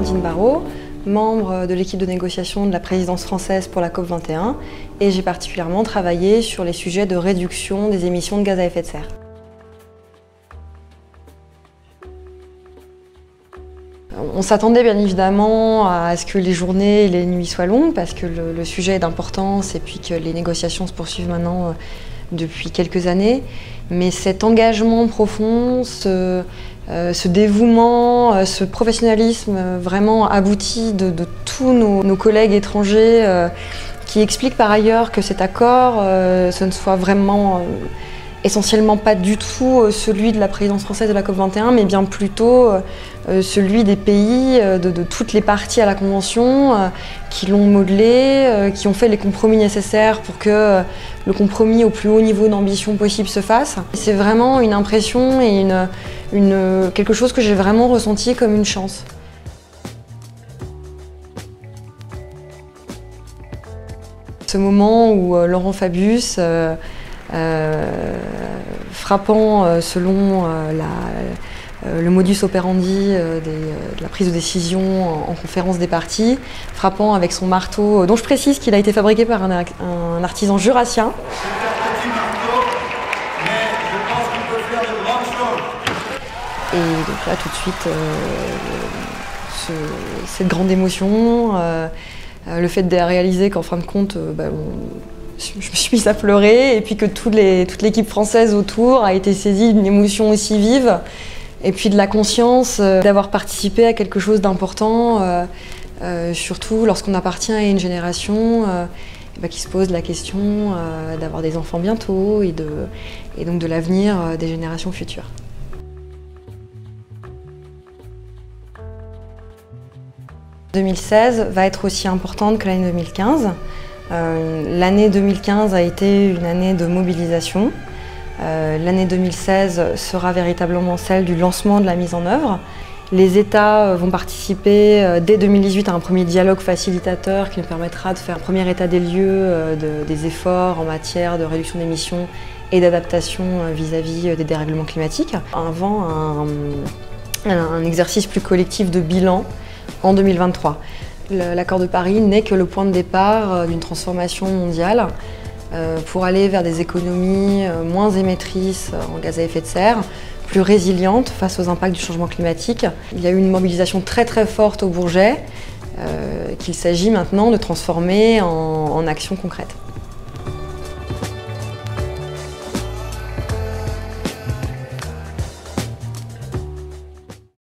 Amandine Barraud, membre de l'équipe de négociation de la présidence française pour la COP21, et j'ai particulièrement travaillé sur les sujets de réduction des émissions de gaz à effet de serre. On s'attendait bien évidemment à ce que les journées et les nuits soient longues parce que le sujet est d'importance et puis que les négociations se poursuivent maintenant depuis quelques années. Mais cet engagement profond, ce dévouement, ce professionnalisme vraiment abouti de tous nos collègues étrangers qui expliquent par ailleurs que cet accord, ce ne soit vraiment essentiellement pas du tout celui de la présidence française de la COP21, mais bien plutôt celui des pays, de toutes les parties à la Convention qui l'ont modelé, qui ont fait les compromis nécessaires pour que le compromis au plus haut niveau d'ambition possible se fasse. C'est vraiment une impression et quelque chose que j'ai vraiment ressenti comme une chance. Ce moment où Laurent Fabius, frappant selon le modus operandi de la prise de décision en conférence des parties, frappant avec son marteau, dont je précise qu'il a été fabriqué par un artisan jurassien. Et donc là, tout de suite, cette grande émotion, le fait de réaliser qu'en fin de compte, je me suis mise à pleurer et puis que toute l'équipe française autour a été saisie d'une émotion aussi vive et puis de la conscience d'avoir participé à quelque chose d'important, surtout lorsqu'on appartient à une génération qui se pose la question d'avoir des enfants bientôt et donc de l'avenir des générations futures. L'année 2016 va être aussi importante que l'année 2015. L'année 2015 a été une année de mobilisation. L'année 2016 sera véritablement celle du lancement de la mise en œuvre. Les États vont participer dès 2018 à un premier dialogue facilitateur qui nous permettra de faire un premier état des lieux des efforts en matière de réduction d'émissions et d'adaptation vis-à-vis des dérèglements climatiques, avant un exercice plus collectif de bilan en 2023. L'accord de Paris n'est que le point de départ d'une transformation mondiale pour aller vers des économies moins émettrices en gaz à effet de serre, plus résilientes face aux impacts du changement climatique. Il y a eu une mobilisation très forte au Bourget qu'il s'agit maintenant de transformer en actions concrètes.